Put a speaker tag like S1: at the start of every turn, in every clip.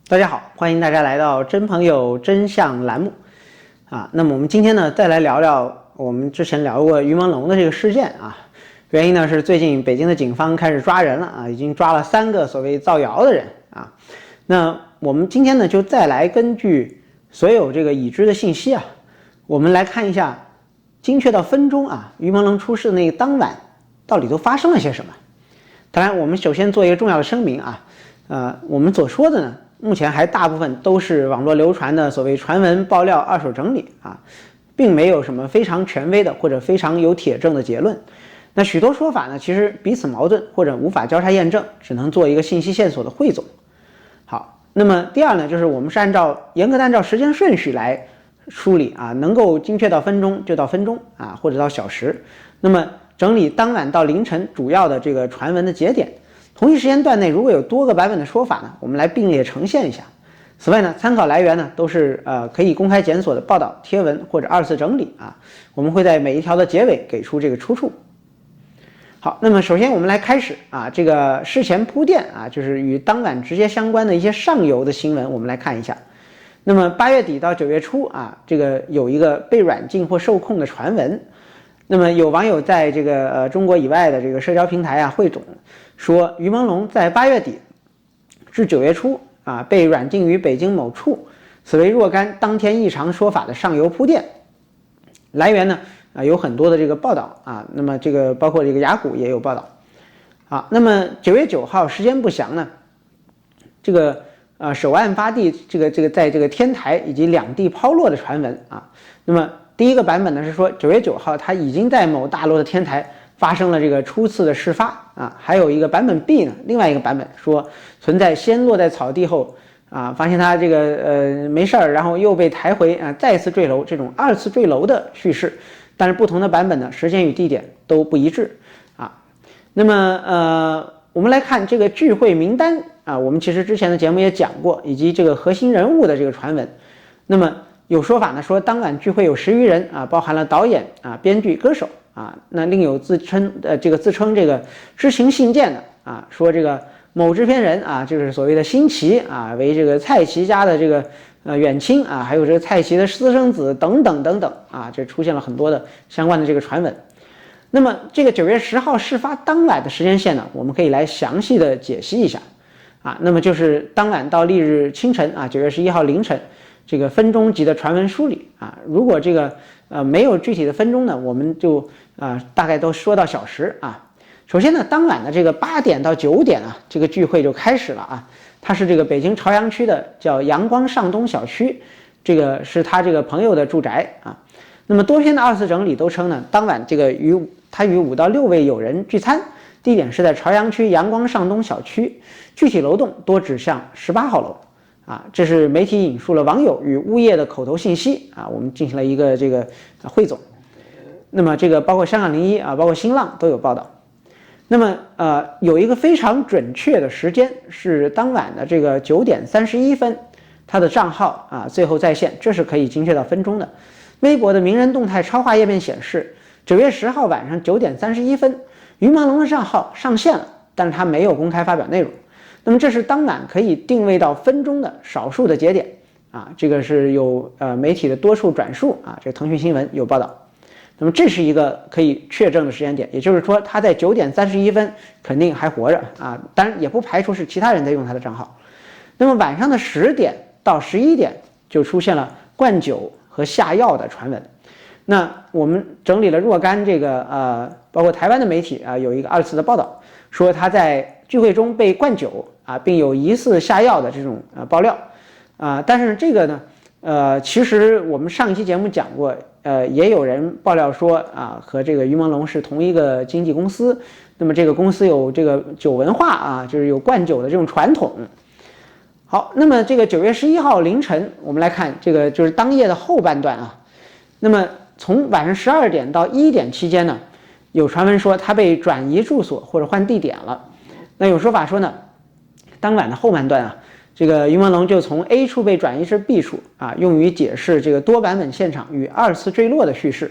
S1: 大家好，欢迎大家来到真朋友真相栏目那么我们今天呢再来聊聊我们之前聊过于朦胧的这个事件原因呢是最近北京的警方开始抓人了已经抓了3个所谓造谣的人那我们今天呢就再来根据所有这个已知的信息我们来看一下精确到分钟于朦胧出事那个当晚到底都发生了些什么。当然我们首先做一个重要的声明我们所说的呢目前还大部分都是网络流传的所谓传闻爆料二手整理并没有什么非常权威的或者非常有铁证的结论。那许多说法呢其实彼此矛盾或者无法交叉验证，只能做一个信息线索的汇总。好，那么第二呢就是我们是严格按照时间顺序来梳理能够精确到分钟就到分钟或者到小时，那么整理当晚到凌晨主要的这个传闻的节点。同一时间段内如果有多个版本的说法呢，我们来并列呈现一下。此外呢，参考来源呢都是可以公开检索的报道、贴文或者2次整理我们会在每一条的结尾给出这个出处。好，那么首先我们来开始这个事前铺垫就是与当晚直接相关的一些上游的新闻，我们来看一下。那么8月底到9月初这个有一个被软禁或受控的传闻。那么有网友在这个中国以外的这个社交平台汇总说，于朦胧在8月底至9月初被软禁于北京某处，此为若干当天异常说法的上游铺垫。来源呢有很多的这个报道那么这个包括这个雅虎也有报道那么9月9号时间不详呢，这个首案发地这个在这个天台以及两地抛落的传闻那么第一个版本呢是说9月9号他已经在某大楼的天台发生了这个初次的事发还有一个版本 B 呢，另外一个版本说存在先落在草地后发现他这个没事儿，然后又被抬回再次坠楼，这种2次坠楼的叙事。但是不同的版本呢时间与地点都不一致那么我们来看这个聚会名单我们其实之前的节目也讲过，以及这个核心人物的这个传闻。那么有说法呢说当晚聚会有10余人包含了导演编剧、歌手那另有自称这个知情信件的说这个某制片人就是所谓的辛奇为这个蔡奇家的这个远亲还有这个蔡奇的私生子等等等等这出现了很多的相关的这个传闻。那么这个9月10号事发当晚的时间线呢，我们可以来详细的解析一下那么就是当晚到翌日清晨9月11号凌晨这个分钟级的传闻梳理如果这个没有具体的分钟呢，我们就大概都说到小时首先呢，当晚的这个8点到9点这个聚会就开始了它是这个北京朝阳区的叫阳光上东小区，这个是他这个朋友的住宅那么多篇的2次整理都称呢，当晚这个他与5到6位友人聚餐，地点是在朝阳区阳光上东小区，具体楼栋多指向18号楼这是媒体引述了网友与物业的口头信息我们进行了一个这个汇总。那么这个包括香港01包括新浪都有报道。那么有一个非常准确的时间是当晚的这个9点31分，他的账号最后在线，这是可以精确到分钟的。微博的名人动态超话页面显示9月10号晚上9点31分，于朦胧的账号上线了，但是他没有公开发表内容。那么这是当晚可以定位到分钟的少数的节点这个是有媒体的多处转述这个腾讯新闻有报道。那么这是一个可以确证的时间点，也就是说他在9点31分肯定还活着当然也不排除是其他人在用他的账号。那么晚上的10点到11点就出现了灌酒和下药的传闻。那我们整理了若干这个包括台湾的媒体有一个2次的报道，说他在聚会中被灌酒并有疑似下药的这种爆料但是这个呢其实我们上一期节目讲过也有人爆料说和这个于朦胧是同一个经纪公司，那么这个公司有这个酒文化就是有灌酒的这种传统。好，那么这个9月11号凌晨我们来看这个就是当夜的后半段那么从晚上12点到1点期间呢，有传闻说他被转移住所或者换地点了。那有说法说呢，当晚的后半段这个于朦胧就从 A 处被转移至 B 处用于解释这个多版本现场与2次坠落的叙事。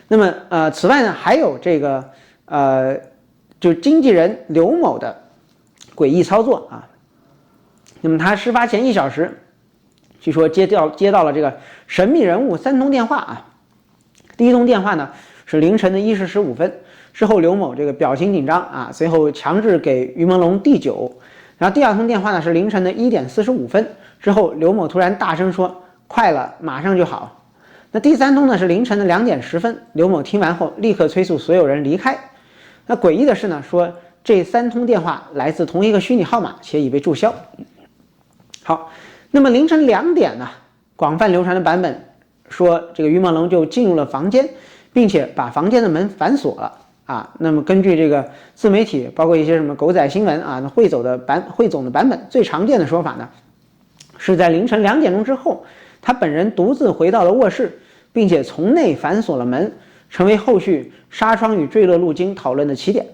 S1: 那么此外呢，还有这个就经纪人刘某的诡异操作那么他事发前1小时，据说接到了这个神秘人物3通电话啊。第一通电话呢是凌晨的1时15分，之后刘某这个表情紧张啊，随后强制给于朦胧递酒。然后第2通电话呢是凌晨的1点45分，之后刘某突然大声说快了，马上就好。那第3通呢是凌晨的2点10分，刘某听完后立刻催促所有人离开。那诡异的是呢，说这3通电话来自同一个虚拟号码，且已被注销。好，那么凌晨2点呢，广泛流传的版本说这个于朦胧就进入了房间，并且把房间的门反锁了啊。那么根据这个自媒体，包括一些什么狗仔新闻啊，汇总的版本，最常见的说法呢，是在凌晨2点钟之后，他本人独自回到了卧室，并且从内反锁了门，成为后续纱窗与坠落路径讨论的起点。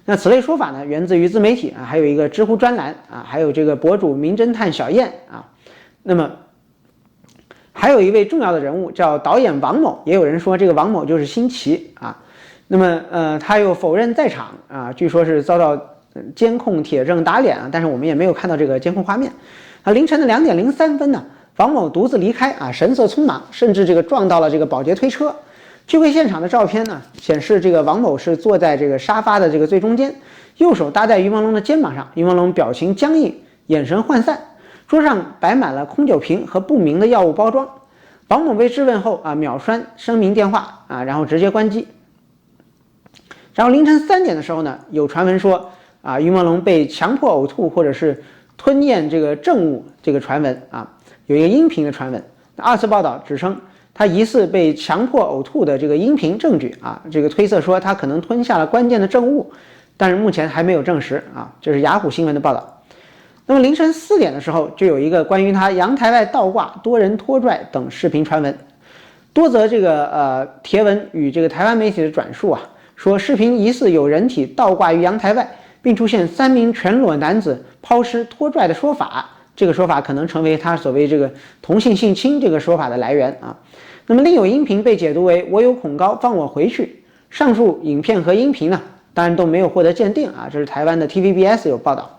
S1: 那此类说法呢，源自于自媒体啊，还有一个知乎专栏啊，还有这个博主名侦探小燕啊。那么还有一位重要的人物叫导演王某，也有人说这个王某就是辛奇啊。那么他又否认在场啊，据说是遭到监控铁证打脸啊，但是我们也没有看到这个监控画面。凌晨的2点03分呢，王某独自离开啊，神色匆忙，甚至这个撞到了这个保洁推车。聚会现场的照片呢，显示这个王某是坐在这个沙发的这个最中间，右手搭在于朦胧的肩膀上，于朦胧表情僵硬，眼神涣散，桌上摆满了空酒瓶和不明的药物包装。王某被质问后啊，秒删声明电话啊，然后直接关机。然后凌晨3点的时候呢，有传闻说啊，于朦胧被强迫呕吐或者是吞咽这个证物，这个传闻啊，有一个音频的传闻。2次报道指称他疑似被强迫呕吐的这个音频证据啊，这个推测说他可能吞下了关键的证物，但是目前还没有证实啊，这是雅虎新闻的报道。那么凌晨4点的时候，就有一个关于他阳台外倒挂、多人拖拽等视频传闻，多则这个帖文与这个台湾媒体的转述啊，说视频疑似有人体倒挂于阳台外，并出现3名全裸男子抛尸拖拽的说法，这个说法可能成为他所谓这个同性性侵这个说法的来源啊。那么另有音频被解读为我有恐高，放我回去。上述影片和音频呢，当然都没有获得鉴定啊，这是台湾的 TVBS 有报道。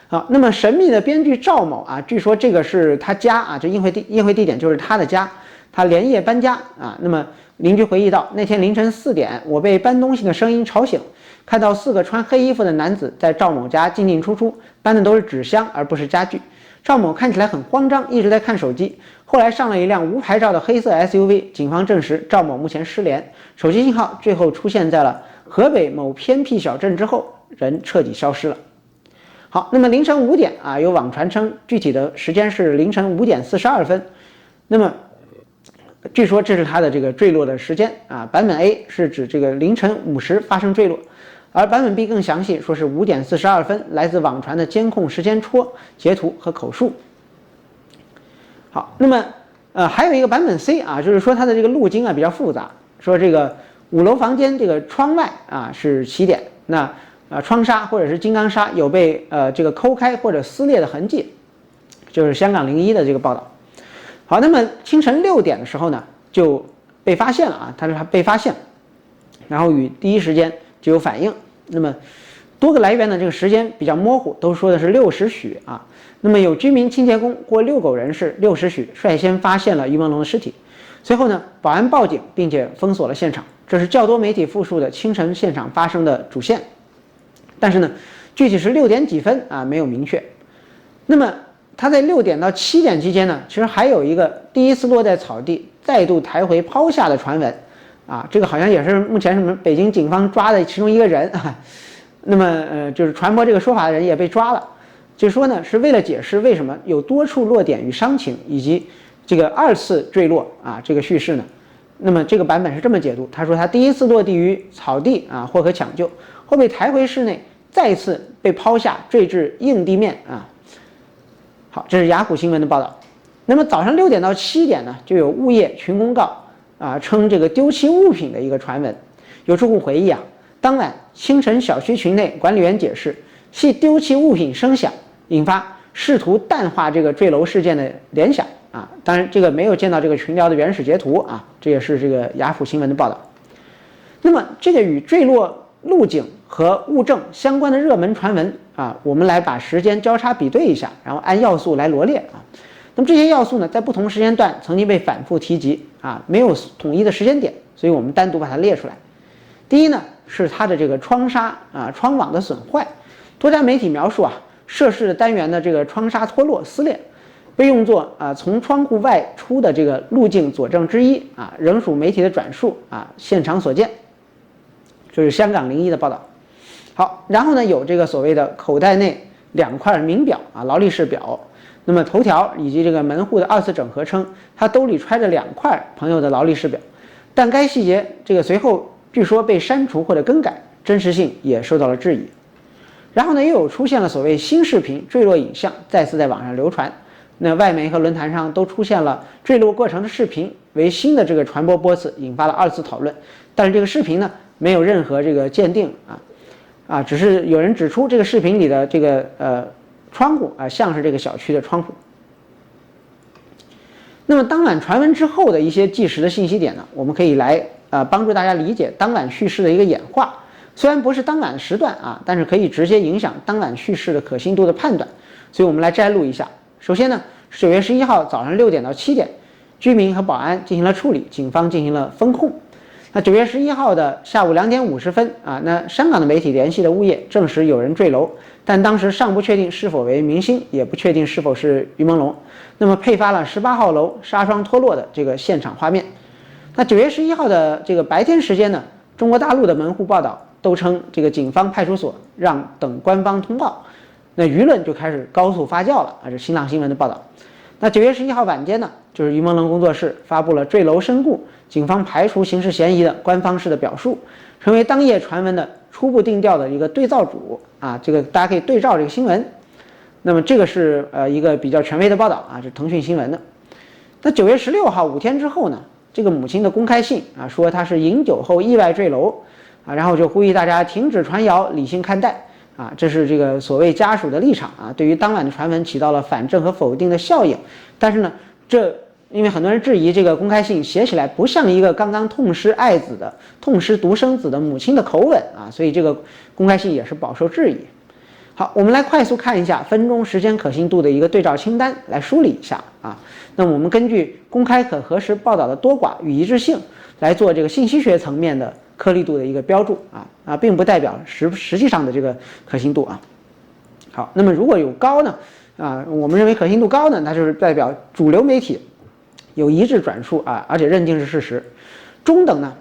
S1: 好，那么神秘的编剧赵某啊，据说这个是他家啊，这宴会地点就是他的家，他连夜搬家啊。那么邻居回忆到，那天凌晨4点，我被搬东西的声音吵醒，看到4个穿黑衣服的男子在赵某家进进出出，搬的都是纸箱而不是家具。赵某看起来很慌张，一直在看手机。后来上了一辆无牌照的黑色 SUV， 警方证实赵某目前失联，手机信号最后出现在了河北某偏僻小镇之后，人彻底消失了。好，那么凌晨5点啊，有网传称具体的时间是凌晨5点42分。那么据说这是他的这个坠落的时间啊。版本 A 是指这个凌晨5时发生坠落，而版本 B 更详细，说是5点42分，来自网传的监控时间戳、截图和口述。好，那么还有一个版本 C 啊，就是说它的这个路径啊比较复杂，说这个5楼房间这个窗外啊是起点，那窗纱或者是金刚砂有被这个抠开或者撕裂的痕迹，就是香港01的这个报道。好，那么清晨6点的时候呢就被发现了啊，他被发现，然后与第一时间就有反应。那么多个来源呢这个时间比较模糊，都说的是6时许啊。那么有居民、清洁工或遛狗人士6时许率先发现了于朦胧的尸体，随后呢保安报警并且封锁了现场，这是较多媒体复述的清晨现场发生的主线。但是呢具体是6点几分啊没有明确。那么他在6点到7点期间呢，其实还有一个第一次落在草地再度抬回抛下的传闻啊，这个好像也是目前什么北京警方抓的其中一个人啊。那么就是传播这个说法的人也被抓了，就说呢是为了解释为什么有多处落点与伤情以及这个2次坠落啊这个叙事呢。那么这个版本是这么解读，他说他第一次落地于草地啊获可抢救，后被抬回室内，再次被抛下坠至硬地面啊。好，这是雅虎新闻的报道。那么早上6点到7点呢，就有物业群公告啊，称这个丢弃物品的一个传闻。有住户回忆啊，当晚清晨小区群内管理员解释，系丢弃物品声响引发，试图淡化这个坠楼事件的联想啊。当然这个没有见到这个群聊的原始截图啊，这也是这个雅虎新闻的报道。那么这个与坠落路径和物证相关的热门传闻啊，我们来把时间交叉比对一下，然后按要素来罗列啊。那么这些要素呢，在不同时间段曾经被反复提及啊，没有统一的时间点，所以我们单独把它列出来。第一呢，是它的这个窗纱啊、窗网的损坏。多家媒体描述啊，涉事单元的这个窗纱脱落撕裂，被用作从窗户外出的这个路径佐证之一啊，仍属媒体的转述啊，现场所见。这是香港01的报道。好，然后呢，有这个所谓的口袋内2块名表啊，劳力士表。那么头条以及这个门户的2次整合称，他兜里揣着2块朋友的劳力士表，但该细节这个随后据说被删除或者更改，真实性也受到了质疑。然后呢，又有出现了所谓新视频坠落影像，再次在网上流传。那外媒和论坛上都出现了坠落过程的视频，为新的这个传播波次，引发了2次讨论。但是这个视频呢，没有任何这个鉴定只是有人指出这个视频里的这个窗户啊，像是这个小区的窗户。那么当晚传闻之后的一些即时的信息点呢，我们可以来帮助大家理解当晚叙事的一个演化。虽然不是当晚的时段啊，但是可以直接影响当晚叙事的可信度的判断。所以我们来摘录一下。首先呢，是9月11号早上6点到7点，居民和保安进行了处理，警方进行了封控。那9月11号的下午2点50分啊，那香港的媒体联系了物业，证实有人坠楼，但当时尚不确定是否为明星，也不确定是否是于朦胧。那么配发了18号楼纱窗脱落的这个现场画面。那9月11号的这个白天时间呢，中国大陆的门户报道都称这个警方派出所让等官方通报，那舆论就开始高速发酵了啊！这新浪新闻的报道。那9月11号晚间呢，就是于朦胧工作室发布了坠楼身故，警方排除刑事嫌疑的官方式的表述，成为当夜传闻的初步定调的一个对照组啊。这个大家可以对照这个新闻。那么这个是一个比较权威的报道啊，是腾讯新闻的。那9月16号5天之后呢，这个母亲的公开信啊，说她是饮酒后意外坠楼啊，然后就呼吁大家停止传谣，理性看待。啊，这是这个所谓家属的立场啊，对于当晚的传闻起到了反证和否定的效应。但是呢，因为很多人质疑这个公开信写起来不像一个刚刚痛失爱子的、痛失独生子的母亲的口吻啊，所以这个公开信也是饱受质疑。好，我们来快速看一下分钟时间可信度的一个对照清单，来梳理一下啊。那么我们根据公开可核实报道的多寡与一致性来做这个信息学层面的颗粒度的一个标注并不代表实际上的这个可信度啊。好，那么如果有高呢我们认为可信度高呢，那就是代表主流媒体有一致转述而且认定是事实。中等呢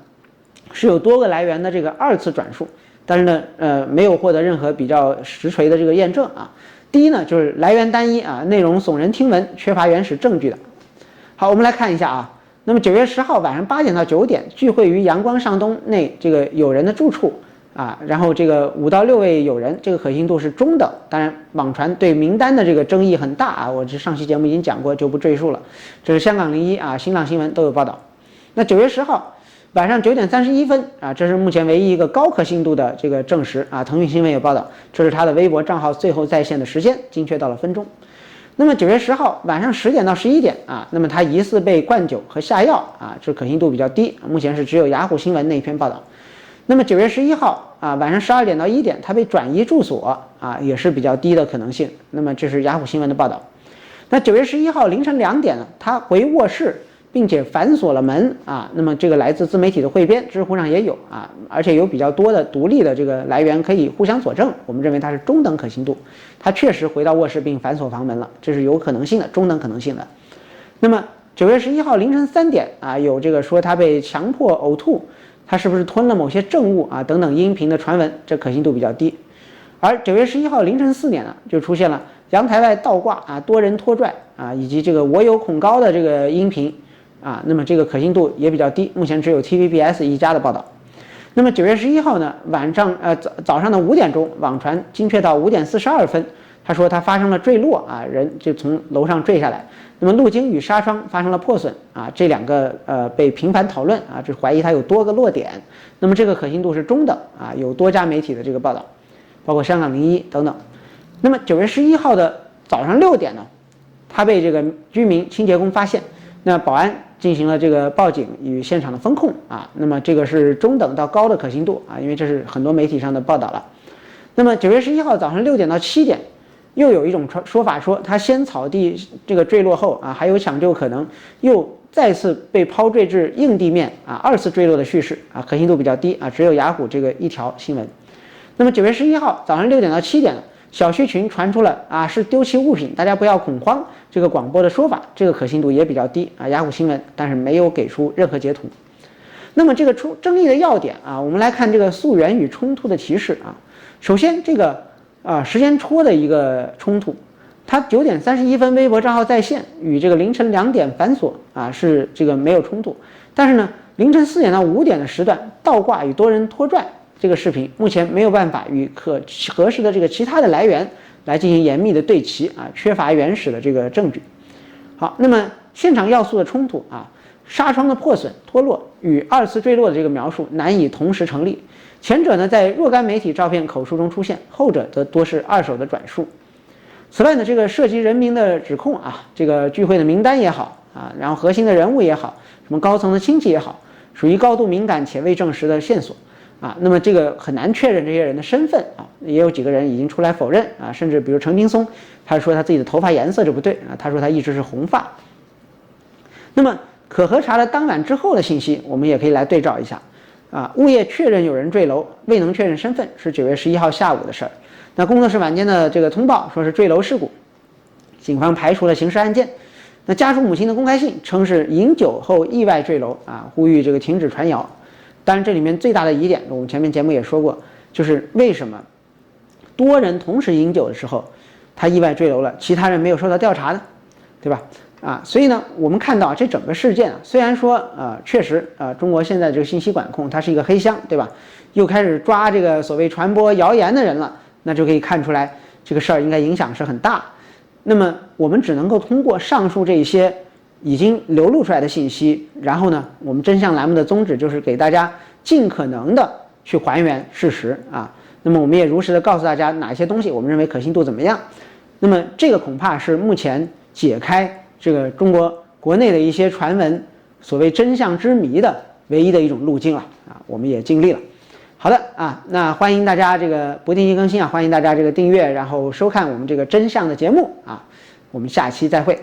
S1: 是有多个来源的这个2次转述，但是呢没有获得任何比较实锤的这个验证啊。第一呢就是来源单一内容耸人听闻，缺乏原始证据的。好，我们来看一下啊。那么9月10号晚上8点到9点，聚会于阳光上东内这个友人的住处然后这个5到6位友人，这个可信度是中等。当然，网传对名单的这个争议很大我这上期节目已经讲过，就不赘述了。这是香港01新浪新闻都有报道。那9月10号晚上9点31分这是目前唯一一个高可信度的这个证实腾讯新闻有报道，这是他的微博账号最后在线的时间，精确到了分钟。那么9月10号晚上10点到11点那么他疑似被灌酒和下药这可信度比较低，目前是只有雅虎新闻那一篇报道。那么9月11号晚上12点到1点，他被转移住所也是比较低的可能性。那么这是雅虎新闻的报道。那9月11号凌晨2点呢，他回卧室并且反锁了门那么这个来自自媒体的汇编，知乎上也有而且有比较多的独立的这个来源可以互相佐证，我们认为它是中等可信度。他确实回到卧室并反锁房门了，这是有可能性的，中等可能性的。那么9月11号凌晨3点有这个说他被强迫呕吐，他是不是吞了某些证物等等音频的传闻，这可信度比较低。而9月11号凌晨4点呢，就出现了阳台外倒挂多人拖拽以及这个我有恐高的这个音频那么这个可信度也比较低，目前只有 TVBS 一家的报道。那么9月11号呢，晚上早上的5点钟，网传精确到5点42分，他说他发生了坠落人就从楼上坠下来。那么路径与纱窗发生了破损这两个被频繁讨论这怀疑它有多个落点。那么这个可信度是中等有多家媒体的这个报道，包括香港01等等。那么9月11号的早上6点呢，他被这个居民清洁工发现，那保安进行了这个报警与现场的风控啊，那么这个是中等到高的可信度啊，因为这是很多媒体上的报道了。那么9月11号早上6点到7点，又有一种说法说它先草地这个坠落后啊，还有抢救可能，又再次被抛坠至硬地面啊，二次坠落的叙事啊，可信度比较低啊，只有雅虎这个一条新闻。那么9月11号早上6点到7点，小区群传出了啊是丢弃物品，大家不要恐慌这个广播的说法，这个可信度也比较低啊，雅虎新闻，但是没有给出任何截图。那么这个争议的要点啊，我们来看这个溯源与冲突的提示啊。首先这个时间戳的一个冲突，它9点31分微博账号在线，与这个凌晨2点反锁啊是这个没有冲突，但是呢凌晨4点到5点的时段倒挂与多人拖拽这个视频，目前没有办法与合适的这个其他的来源来进行严密的对齐啊，缺乏原始的这个证据。好，那么现场要素的冲突啊，纱窗的破损脱落与二次坠落的这个描述难以同时成立，前者呢在若干媒体照片口述中出现，后者则多是二手的转述。此外呢，这个涉及人民的指控啊，这个聚会的名单也好啊，然后核心的人物也好，什么高层的亲戚也好，属于高度敏感且未证实的线索啊，那么这个很难确认这些人的身份啊，也有几个人已经出来否认啊，甚至比如陈劲松，他说他自己的头发颜色这不对啊，他说他一直是红发。那么可核查的当晚之后的信息，我们也可以来对照一下啊，物业确认有人坠楼，未能确认身份，是9月11号下午的事儿。那工作室晚间的这个通报说是坠楼事故，警方排除了刑事案件。那家属母亲的公开信称是饮酒后意外坠楼啊，呼吁这个停止传谣。当然，这里面最大的疑点，我们前面节目也说过，就是为什么多人同时饮酒的时候，他意外坠楼了，其他人没有受到调查呢？对吧？啊，所以呢，我们看到这整个事件啊，虽然说确实中国现在这个信息管控它是一个黑箱，对吧？又开始抓这个所谓传播谣言的人了，那就可以看出来这个事儿应该影响是很大。那么我们只能够通过上述这一些已经流露出来的信息，然后呢，我们真相栏目的宗旨就是给大家尽可能的去还原事实啊。那么我们也如实的告诉大家哪些东西我们认为可信度怎么样。那么这个恐怕是目前解开这个中国国内的一些传闻所谓真相之谜的唯一的一种路径了啊，我们也尽力了。好的啊，那欢迎大家这个不定期更新啊，欢迎大家这个订阅，然后收看我们这个真相的节目啊，我们下期再会。